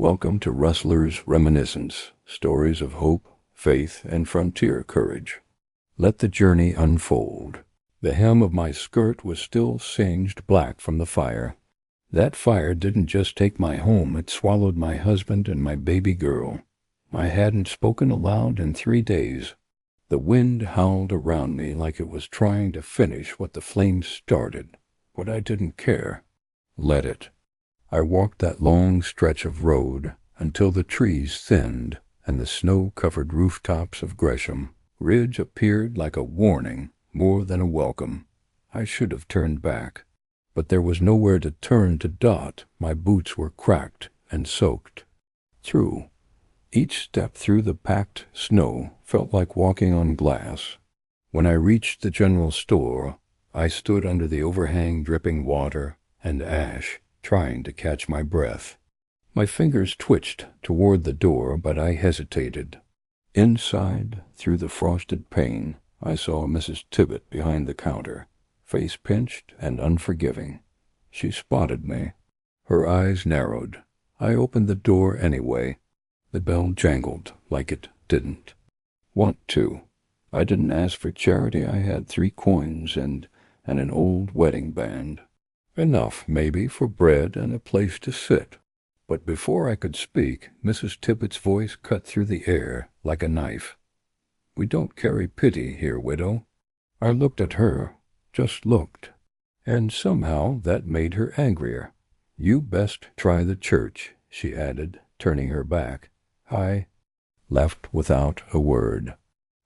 Welcome to Rustler's Reminiscence, stories of hope, faith, and frontier courage. Let the journey unfold. The hem of my skirt was still singed black from the fire. That fire didn't just take my home, it swallowed my husband and my baby girl. I hadn't spoken aloud in 3 days. The wind howled around me like it was trying to finish what the flames started, but I didn't care. Let it. I walked that long stretch of road until the trees thinned and the snow-covered rooftops of Gresham Ridge appeared like a warning more than a welcome. I should have turned back, but there was nowhere to turn to Dot. My boots were cracked and soaked. Through. Each step through the packed snow felt like walking on glass. When I reached the general store, I stood under the overhang dripping water and ash, trying to catch my breath. My fingers twitched toward the door, but I hesitated. Inside, through the frosted pane, I saw Mrs. Tibbet behind the counter, face pinched and unforgiving. She spotted me. Her eyes narrowed. I opened the door anyway. The bell jangled like it didn't want to. I didn't ask for charity. I had 3 coins and an old wedding band. Enough, maybe, for bread and a place to sit. But before I could speak, Mrs. Tibbet's voice cut through the air like a knife. "We don't carry pity here, widow." I looked at her, just looked, and somehow that made her angrier. "You best try the church," she added, turning her back. I left without a word.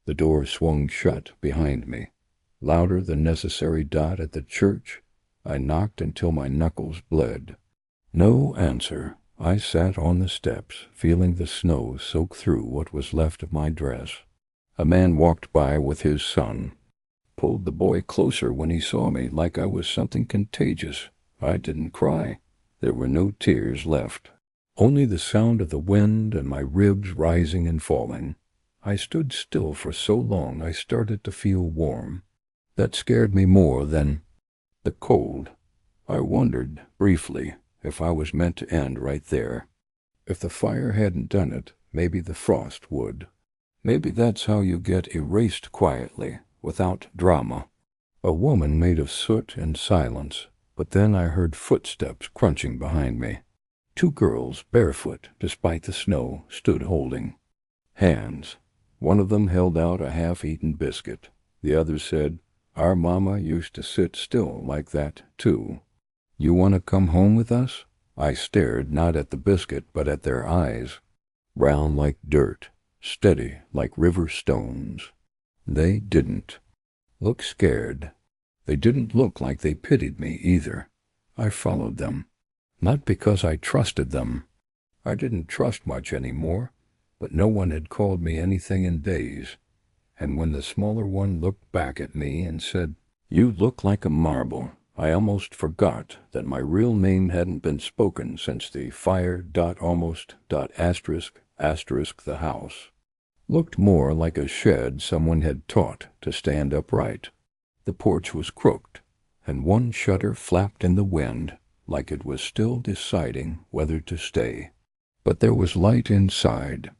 The door swung shut behind me. Louder than necessary. Dot at the church. I knocked until my knuckles bled. No answer. I sat on the steps, feeling the snow soak through what was left of my dress. A man walked by with his son. Pulled the boy closer when he saw me, like I was something contagious. I didn't cry. There were no tears left. Only the sound of the wind and my ribs rising and falling. I stood still for so long I started to feel warm. That scared me more than the cold. I wondered, briefly, if I was meant to end right there. If the fire hadn't done it, maybe the frost would. Maybe that's how you get erased quietly, without drama. A woman made of soot and silence, but then I heard footsteps crunching behind me. 2 girls, barefoot, despite the snow, stood holding hands. One of them held out a half-eaten biscuit. The other said, "Our mama used to sit still like that, too. You want to come home with us?" I stared not at the biscuit, but at their eyes. Round like dirt, steady like river stones. They didn't look scared. They didn't look like they pitied me either. I followed them. Not because I trusted them. I didn't trust much anymore, but no one had called me anything in days. And when the smaller one looked back at me and said, "You look like a marble," I almost forgot that my real name hadn't been spoken since the fire almost asterisk the house. Looked more like a shed someone had taught to stand upright. The porch was crooked, and one shutter flapped in the wind like it was still deciding whether to stay. But there was light inside.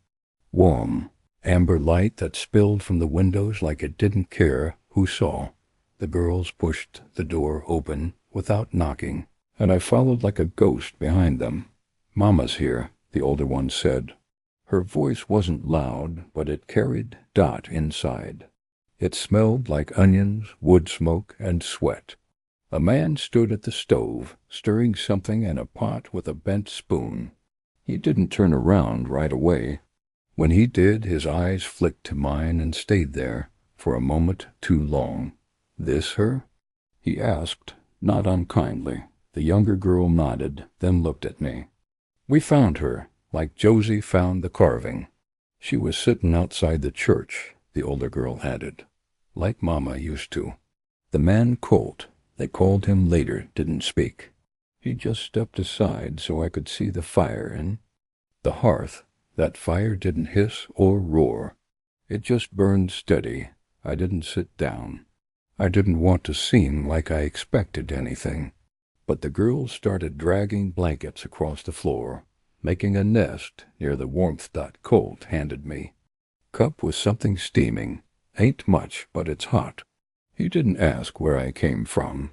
Warm, amber light that spilled from the windows like it didn't care who saw. The girls pushed the door open without knocking, and I followed like a ghost behind them. "Mama's here," the older one said. Her voice wasn't loud, but it carried Dot inside. It smelled like onions, wood smoke, and sweat. A man stood at the stove, stirring something in a pot with a bent spoon. He didn't turn around right away. When he did, his eyes flicked to mine and stayed there for a moment too long. "This her?" he asked, not unkindly. The younger girl nodded, then looked at me. "We found her, like Josie found the carving. She was sitting outside the church," the older girl added, "like Mama used to." The man Colt, they called him later, didn't speak. He just stepped aside so I could see the fire and the hearth. That fire didn't hiss or roar. It just burned steady. I didn't sit down. I didn't want to seem like I expected anything. But the girls started dragging blankets across the floor. making a nest near the warmth. Colt handed me. Cup with something steaming. Ain't much, but it's hot. He didn't ask where I came from.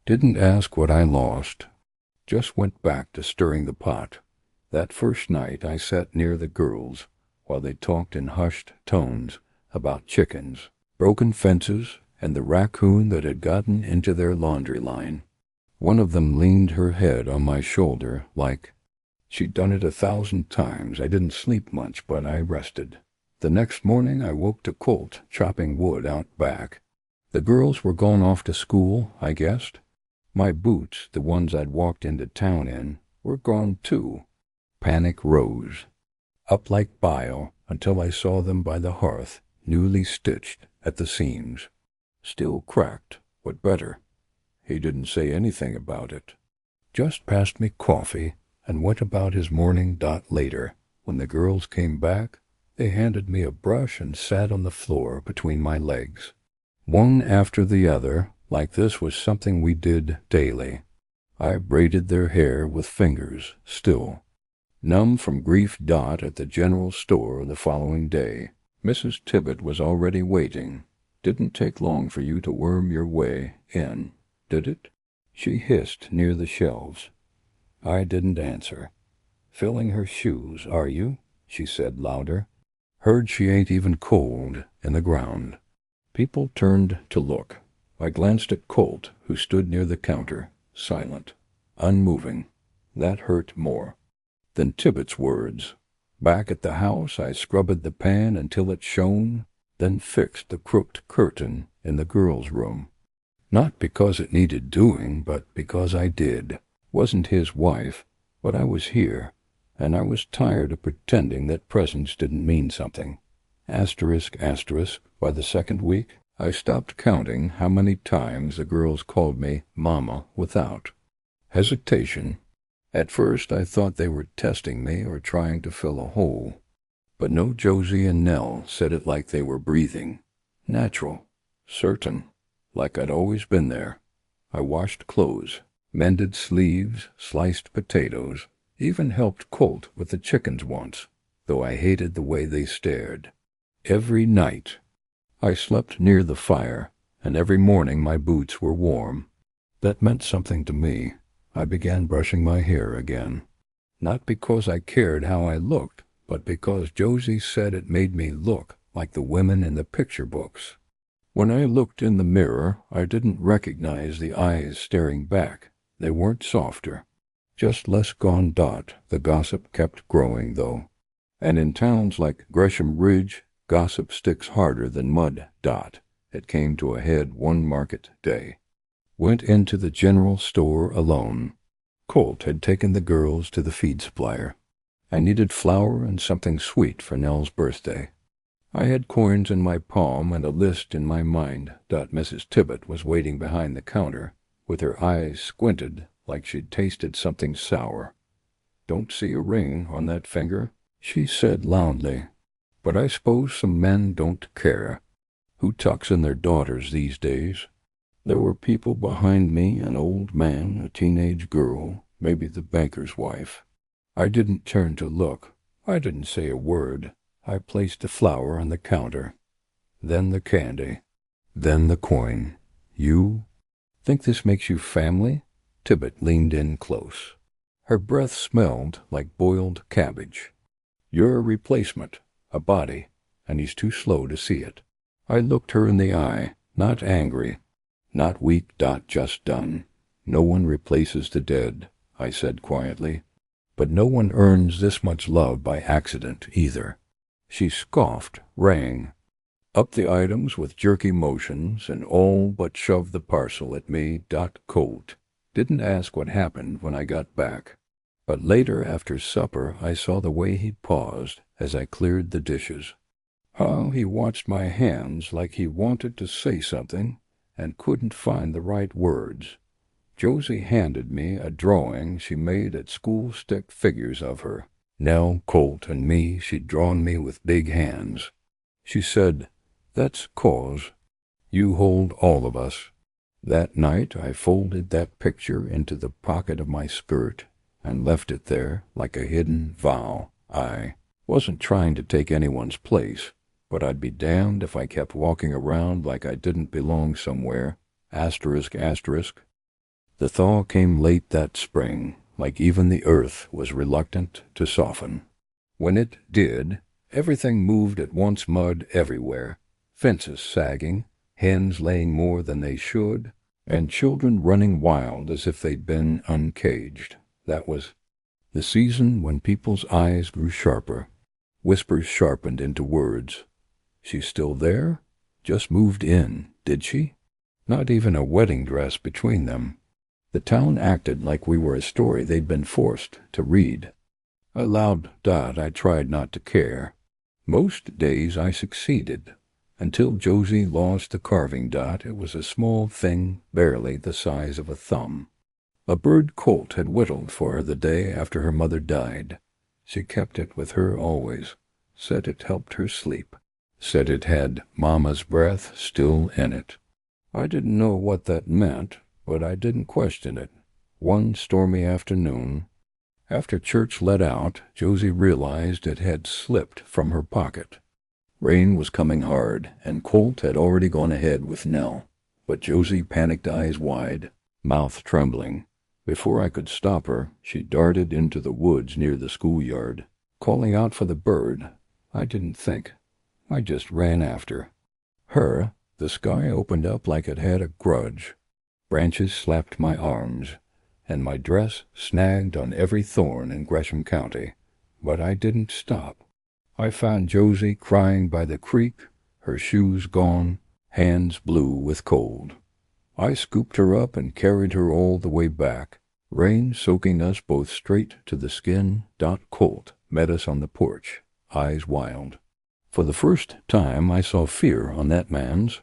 Didn't ask what I lost. Just went back to stirring the pot. That first night I sat near the girls while they talked in hushed tones about chickens, broken fences, and the raccoon that had gotten into their laundry line. One of them leaned her head on my shoulder like she'd done it 1,000 times. I didn't sleep much, but I rested. The next morning I woke to Colt chopping wood out back. The girls were gone off to school, I guessed. My boots, the ones I'd walked into town in, were gone too. Panic rose, up like bile, until I saw them by the hearth, newly stitched at the seams. Still cracked, but better. He didn't say anything about it. Just passed me coffee and went about his morning. Later, when the girls came back, they handed me a brush and sat on the floor between my legs. One after the other, like this was something we did daily. I braided their hair with fingers, still. Numb from grief. At the general store the following day, Mrs. Tibbet was already waiting. Didn't take long for you to worm your way in, did it? She hissed near the shelves. I didn't answer. Filling her shoes, are you? She said louder. Heard she ain't even cold in the ground. People turned to look. I glanced at Colt, who stood near the counter, silent, unmoving. That hurt more than Tibbet's words. Back at the house, I scrubbed the pan until it shone, then fixed the crooked curtain in the girls' room. Not because it needed doing, but because I did. Wasn't his wife, but I was here, and I was tired of pretending that presents didn't mean something. Asterisk, asterisk, by the second week, I stopped counting how many times the girls called me Mama without hesitation. At first I thought they were testing me or trying to fill a hole. But no, Josie and Nell said it like they were breathing. Natural. Certain. Like I'd always been there. I washed clothes, mended sleeves, sliced potatoes, even helped Colt with the chickens once, though I hated the way they stared. Every night I slept near the fire, and every morning my boots were warm. That meant something to me. I began brushing my hair again. Not because I cared how I looked, but because Josie said it made me look like the women in the picture books. When I looked in the mirror, I didn't recognize the eyes staring back. They weren't softer, just less gone. The gossip kept growing, though. And in towns like Gresham Ridge, gossip sticks harder than mud. It came to a head one market day. Went into the general store alone. Colt had taken the girls to the feed supplier. I needed flour and something sweet for Nell's birthday. I had coins in my palm and a list in my mind. Mrs. Tibbet was waiting behind the counter, with her eyes squinted like she'd tasted something sour. Don't see a ring on that finger, she said loudly. But I suppose some men don't care. Who tucks in their daughters these days? There were people behind me, an old man, a teenage girl, maybe the banker's wife. I didn't turn to look. I didn't say a word. I placed the flour on the counter. Then the candy. Then the coin. You? Think this makes you family? Tibbet leaned in close. Her breath smelled like boiled cabbage. You're a replacement, a body, and he's too slow to see it. I looked her in the eye, not angry, not weak. Just done. No one replaces the dead, I said quietly. But no one earns this much love by accident either. She scoffed, rang up the items with jerky motions, and all but shoved the parcel at me. Colt didn't ask what happened when I got back. But later, after supper, I saw the way he paused as I cleared the dishes. How he watched my hands like he wanted to say something and couldn't find the right words. Josie handed me a drawing she made at school, stick figures of her. Nell, Colt, and me. She'd drawn me with big hands. She said, "That's 'cause you hold all of us." That night I folded that picture into the pocket of my skirt and left it there like a hidden vow. I wasn't trying to take anyone's place, but I'd be damned if I kept walking around like I didn't belong somewhere. Asterisk, asterisk. The thaw came late that spring, like even the earth was reluctant to soften. When it did, everything moved at once, mud everywhere, fences sagging, hens laying more than they should, and children running wild as if they'd been uncaged. That was the season when people's eyes grew sharper, whispers sharpened into words. She's still there? Just moved in, did she? Not even a wedding dress between them. The town acted like we were a story they'd been forced to read. Aloud, I tried not to care. Most days I succeeded. Until Josie lost the carving, it was a small thing, barely the size of a thumb. A bird Colt had whittled for her the day after her mother died. She kept it with her always, said it helped her sleep, said it had Mama's breath still in it. I didn't know what that meant, but I didn't question it. One stormy afternoon, after church let out, Josie realized it had slipped from her pocket. Rain was coming hard, and Colt had already gone ahead with Nell, but Josie panicked, eyes wide, mouth trembling. Before I could stop her, she darted into the woods near the schoolyard, calling out for the bird. I didn't think. I just ran after her. The sky opened up like it had a grudge. Branches slapped my arms, and my dress snagged on every thorn in Gresham County. But I didn't stop. I found Josie crying by the creek, her shoes gone, hands blue with cold. I scooped her up and carried her all the way back, rain soaking us both straight to the skin. Colt met us on the porch, eyes wild. For the first time I saw fear on that man's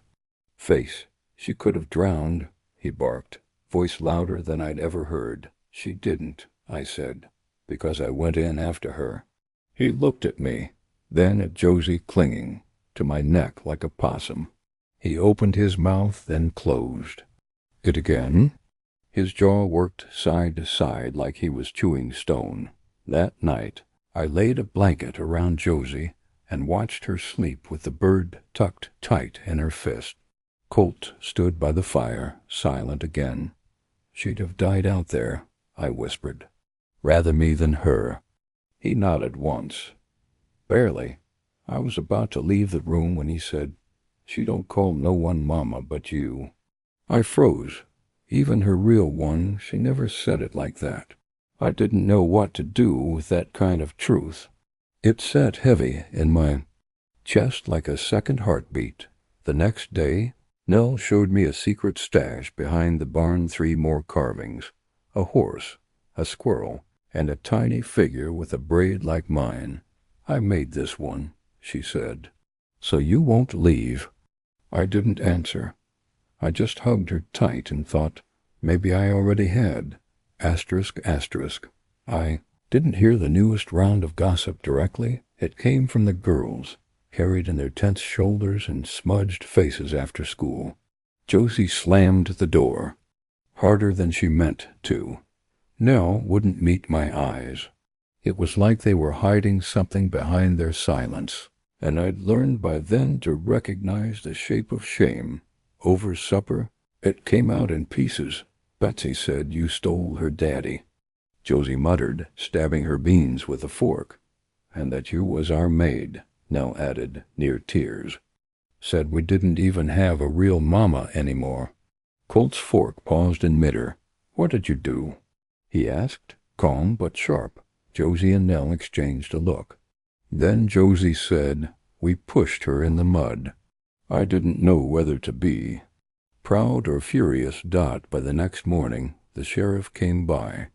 face. She could have drowned, he barked, voice louder than I'd ever heard. She didn't, I said, because I went in after her. He looked at me, then at Josie clinging to my neck like a possum. He opened his mouth, then closed it again. His jaw worked side to side like he was chewing stone. That night, I laid a blanket around Josie and watched her sleep with the bird tucked tight in her fist. Colt stood by the fire, silent again. She'd have died out there, I whispered. Rather me than her. He nodded once. Barely. I was about to leave the room when he said, "She don't call no one Mama but you." I froze. Even her real one, she never said it like that. I didn't know what to do with that kind of truth. It sat heavy in my chest like a second heartbeat. The next day, Nell showed me a secret stash behind the barn, 3 more carvings, a horse, a squirrel, and a tiny figure with a braid like mine. "I made this one," she said. "So you won't leave?" I didn't answer. I just hugged her tight and thought, maybe I already had. Asterisk, asterisk. I didn't hear the newest round of gossip directly. It came from the girls, carried in their tense shoulders and smudged faces after school. Josie slammed the door, harder than she meant to. Nell wouldn't meet my eyes. It was like they were hiding something behind their silence, and I'd learned by then to recognize the shape of shame. Over supper, it came out in pieces. Betsy said you stole her daddy. Josie muttered, stabbing her beans with a fork. "And that you was our maid," Nell added, near tears. "Said we didn't even have a real mama anymore." Colt's fork paused in midair. "What did you do?" he asked, calm but sharp. Josie and Nell exchanged a look. Then Josie said, "We pushed her in the mud." I didn't know whether to be proud or furious. By the next morning, the sheriff came by.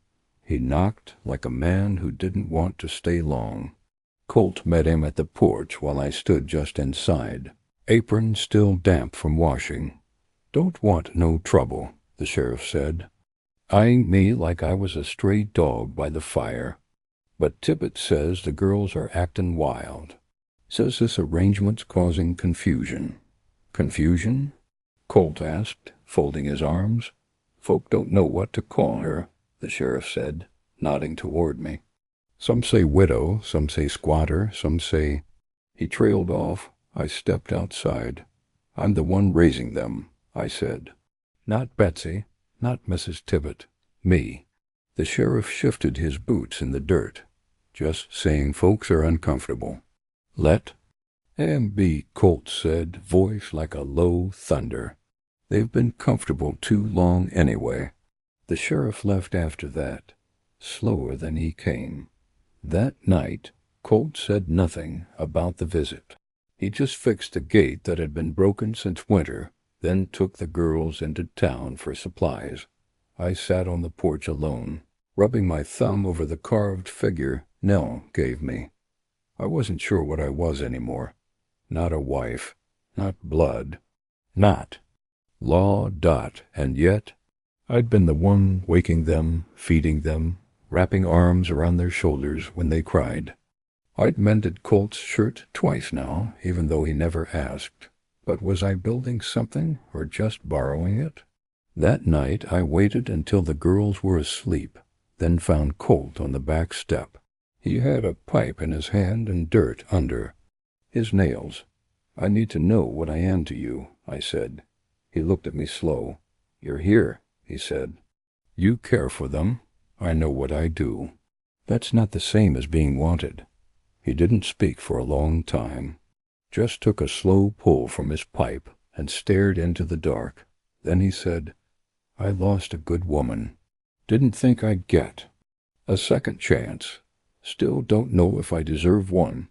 He knocked like a man who didn't want to stay long. Colt met him at the porch while I stood just inside, apron still damp from washing. "Don't want no trouble," the sheriff said, eyeing me like I was a stray dog by the fire. "But Tippett says the girls are actin' wild. Says this arrangement's causing confusion." "Confusion?" Colt asked, folding his arms. "Folk don't know what to call her," the sheriff said. nodding toward me. Some say widow, some say squatter, some say... He trailed off. I stepped outside. I'm the one raising them, I said. Not Betsy, not Mrs. Tibbet, me. The sheriff shifted his boots in the dirt. Just saying folks are uncomfortable. Let M.B. Colt said, voice like a low thunder. They've been comfortable too long anyway. The sheriff left after that, slower than he came. That night, Colt said nothing about the visit. He just fixed the gate that had been broken since winter, then took the girls into town for supplies. I sat on the porch alone, rubbing my thumb over the carved figure Nell gave me. I wasn't sure what I was anymore. Not a wife, not blood, not law. And yet I'd been the one waking them, feeding them, wrapping arms around their shoulders when they cried. I'd mended Colt's shirt twice now, even though he never asked. But was I building something or just borrowing it? That night I waited until the girls were asleep, then found Colt on the back step. He had a pipe in his hand and dirt under his nails. I need to know what I am to you, I said. He looked at me slow. You're here, he said. You care for them. I know what I do. That's not the same as being wanted. He didn't speak for a long time. Just took a slow pull from his pipe and stared into the dark. Then he said, I lost a good woman. Didn't think I'd get a second chance. Still don't know if I deserve one.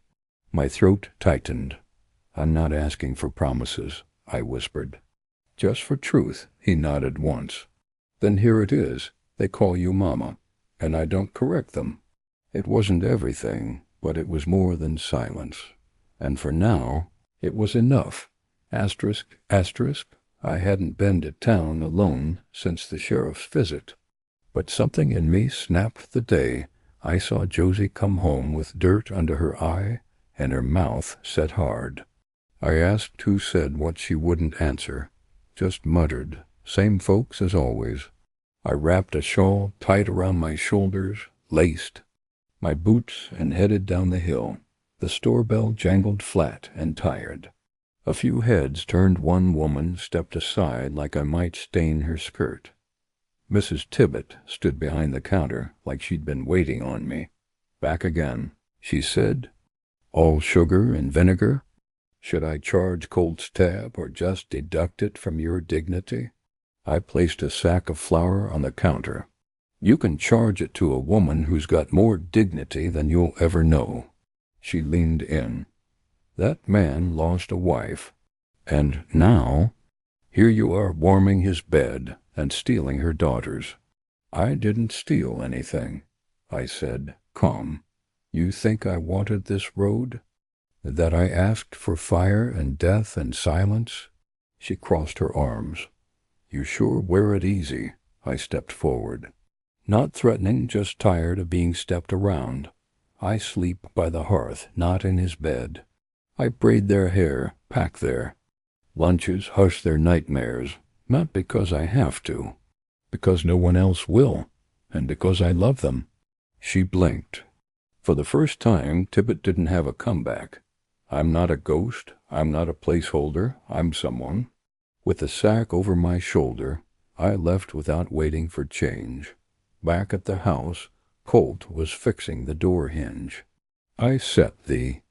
My throat tightened. I'm not asking for promises, I whispered. Just for truth, he nodded once. Then here it is. They call you Mama, and I don't correct them. It wasn't everything, but it was more than silence. And for now, it was enough. Asterisk, asterisk, I hadn't been to town alone since the sheriff's visit. But something in me snapped the day I saw Josie come home with dirt under her eye and her mouth set hard. I asked who said what she wouldn't answer. Just muttered, same folks as always. I wrapped a shawl tight around my shoulders, laced my boots, and headed down the hill. The store bell jangled flat and tired. A few heads turned. One woman stepped aside like I might stain her skirt. Mrs. Tibbet stood behind the counter like she'd been waiting on me. Back again, she said. All sugar and vinegar? Should I charge Colt's tab or just deduct it from your dignity? I placed a sack of flour on the counter. You can charge it to a woman who's got more dignity than you'll ever know. She leaned in. That man lost a wife. And now, here you are warming his bed and stealing her daughters. I didn't steal anything, I said, calm. You think I wanted this road? That I asked for fire and death and silence? She crossed her arms. You sure wear it easy. I stepped forward. Not threatening, just tired of being stepped around. I sleep by the hearth, not in his bed. I braid their hair, pack their lunches, hush their nightmares, not because I have to, because no one else will, and because I love them. She blinked. For the first time, Tibbet didn't have a comeback. I'm not a ghost. I'm not a placeholder. I'm someone. With the sack over my shoulder, I left without waiting for change. Back at the house, Colt was fixing the door hinge. I set the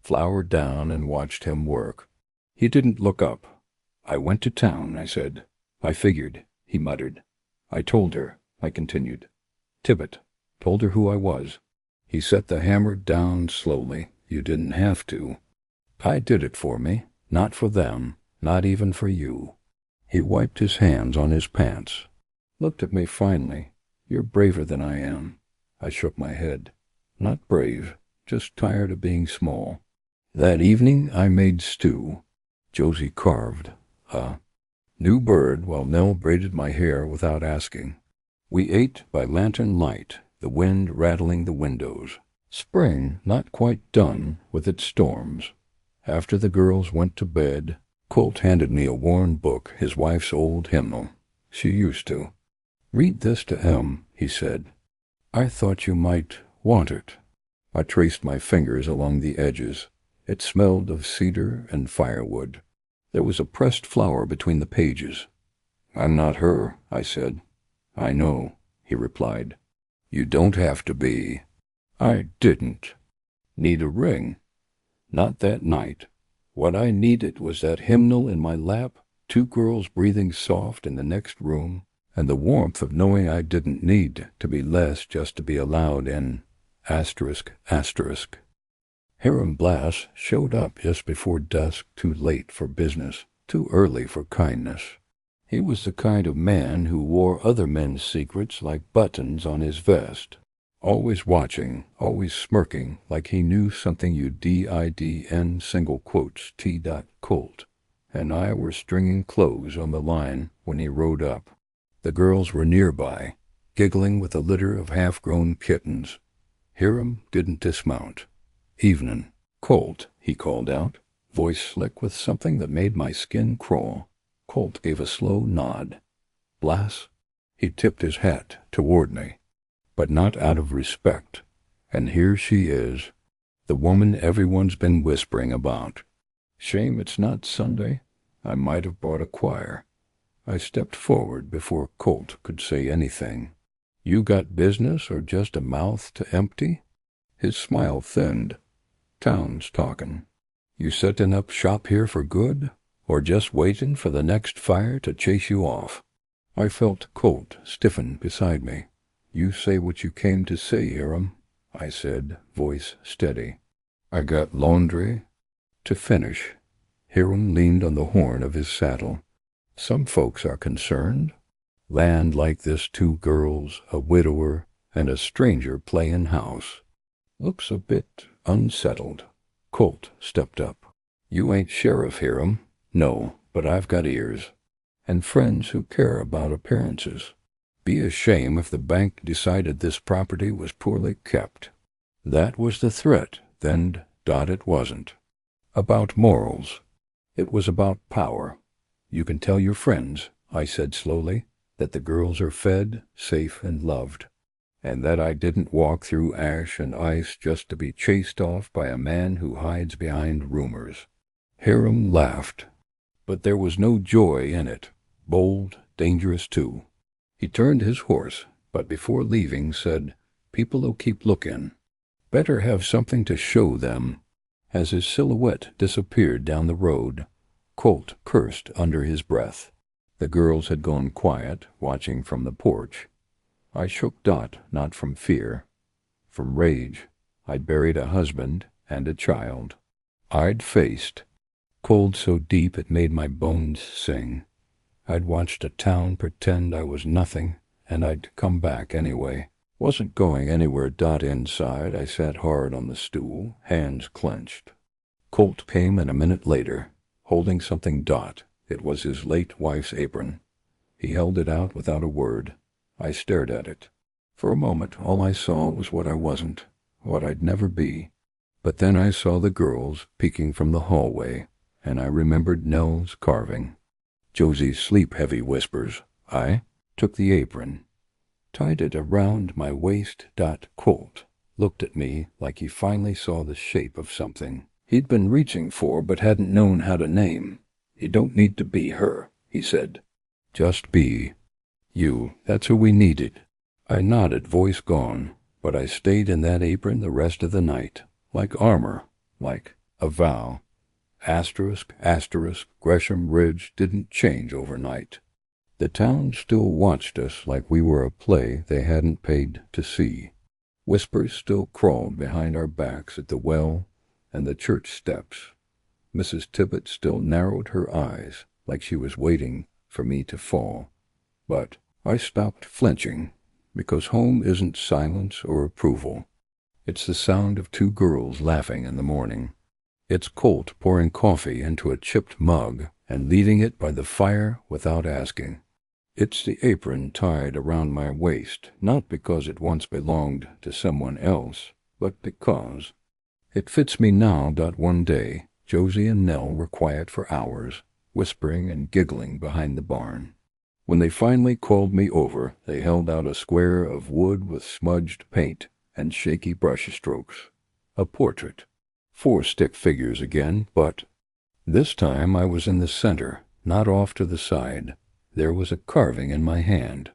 flour down and watched him work. He didn't look up. I went to town, I said. I figured, he muttered. I told her, I continued. Tibbet. Told her who I was. He set the hammer down slowly. You didn't have to. I did it for me, not for them, not even for you. He wiped his hands on his pants. Looked at me finally. You're braver than I am. I shook my head. Not brave, just tired of being small. That evening I made stew. Josie carved a new bird while Nell braided my hair without asking. We ate by lantern light, the wind rattling the windows. Spring not quite done with its storms. After the girls went to bed, Colt handed me a worn book, his wife's old hymnal. She used to. Read this to Em, he said. I thought you might want it. I traced my fingers along the edges. It smelled of cedar and firewood. There was a pressed flower between the pages. I'm not her, I said. I know, he replied. You don't have to be. I didn't need a ring. Not that night. What I needed was that hymnal in my lap, two girls breathing soft in the next room, and the warmth of knowing I didn't need to be less just to be allowed in. Hiram Blass showed up just before dusk, too late for business, too early for kindness. He was the kind of man who wore other men's secrets like buttons on his vest, always watching, always smirking like he knew something you didn single quotes T.Colt, and I were stringing clothes on the line when he rode up. The girls were nearby, giggling with a litter of half-grown kittens. Hiram didn't dismount. Evenin', Colt, he called out, voice slick with something that made my skin crawl. Colt gave a slow nod. Blass? He tipped his hat toward me, but not out of respect. And here she is, the woman everyone's been whispering about. Shame it's not Sunday. I might have brought a choir. I stepped forward before Colt could say anything. You got business or just a mouth to empty? His smile thinned. Town's talkin'. You settin' up shop here for good, or just waitin' for the next fire to chase you off? I felt Colt stiffen beside me. You say what you came to say, Hiram, I said, voice steady. I got laundry to finish. Hiram leaned on the horn of his saddle. Some folks are concerned. Land like this, two girls, a widower, and a stranger playin' house. Looks a bit unsettled. Colt stepped up. You ain't sheriff, Hiram. No, but I've got ears. And friends who care about appearances. Be a shame if the bank decided this property was poorly kept. That was the threat, then, it wasn't. About morals. It was about power. You can tell your friends, I said slowly, that the girls are fed, safe, and loved, and that I didn't walk through ash and ice just to be chased off by a man who hides behind rumors. Hiram laughed, but there was no joy in it. Bold, dangerous too. He turned his horse, but before leaving said, People'll keep lookin'. Better have something to show them. As his silhouette disappeared down the road, Colt cursed under his breath. The girls had gone quiet, watching from the porch. I shook Dot, not from fear. From rage. I'd buried a husband and a child. I'd faced. Cold so deep it made my bones sing. I'd watched a town pretend I was nothing, and I'd come back anyway. Wasn't going anywhere. Inside, I sat hard on the stool, hands clenched. Colt came in a minute later, holding something. It was his late wife's apron. He held it out without a word. I stared at it. For a moment, all I saw was what I wasn't, what I'd never be. But then I saw the girls peeking from the hallway, and I remembered Nell's carving. Josie's sleep-heavy whispers. I took the apron, tied it around my waist. Colt looked at me like he finally saw the shape of something he'd been reaching for but hadn't known how to name. You don't need to be her, he said. Just be you. That's who we needed. I nodded, voice gone, but I stayed in that apron the rest of the night, like armor, like a vow. Asterisk, Gresham Ridge didn't change overnight. The town still watched us like we were a play they hadn't paid to see. Whispers still crawled behind our backs at the well and the church steps. Mrs. Tibbet still narrowed her eyes like she was waiting for me to fall. But I stopped flinching, because home isn't silence or approval. It's the sound of two girls laughing in the morning. It's Colt pouring coffee into a chipped mug and leaving it by the fire without asking. It's the apron tied around my waist, not because it once belonged to someone else, but because it fits me now. One day, Josie and Nell were quiet for hours, whispering and giggling behind the barn. When they finally called me over, they held out a square of wood with smudged paint and shaky brush strokes. A portrait. 4 stick figures again, but this time I was in the center, not off to the side. There was a carving in my hand.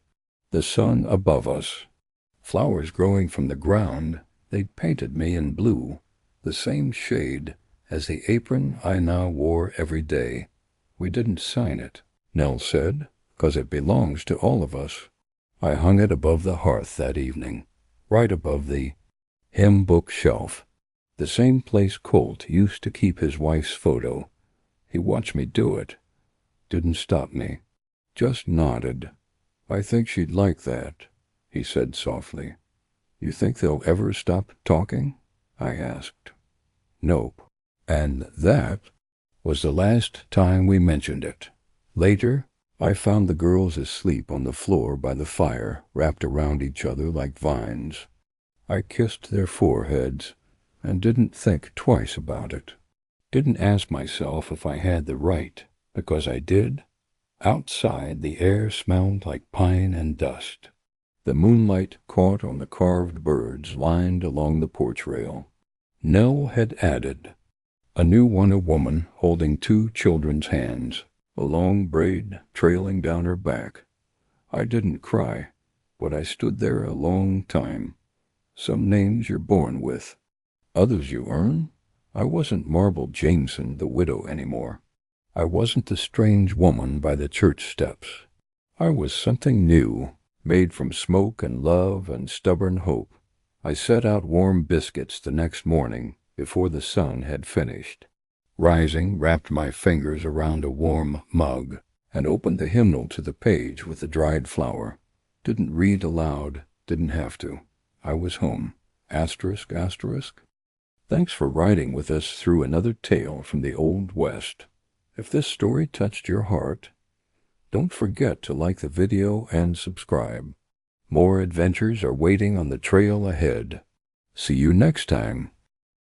The sun above us. Flowers growing from the ground. They'd painted me in blue, the same shade as the apron I now wore every day. We didn't sign it, Nell said, 'cause it belongs to all of us. I hung it above the hearth that evening, right above the hymn book shelf, the same place Colt used to keep his wife's photo. He watched me do it. Didn't stop me. Just nodded. "I think she'd like that," he said softly. "You think they'll ever stop talking?" I asked. "Nope." And that was the last time we mentioned it. Later, I found the girls asleep on the floor by the fire, wrapped around each other like vines. I kissed their foreheads and didn't think twice about it. Didn't ask myself if I had the right, because I did. Outside, the air smelled like pine and dust. The moonlight caught on the carved birds lined along the porch rail. Nell had added, a new Wonder Woman holding 2 children's hands, a long braid trailing down her back. I didn't cry, but I stood there a long time. Some names you're born with, others you earn. I wasn't Marble Jameson, the widow, anymore. I wasn't the strange woman by the church steps. I was something new, made from smoke and love and stubborn hope. I set out warm biscuits the next morning before the sun had finished. Rising, wrapped my fingers around a warm mug and opened the hymnal to the page with the dried flour. Didn't read aloud, didn't have to. I was home. Asterisk, asterisk. Thanks for riding with us through another tale from the Old West. If this story touched your heart, don't forget to like the video and subscribe. More adventures are waiting on the trail ahead. See you next time.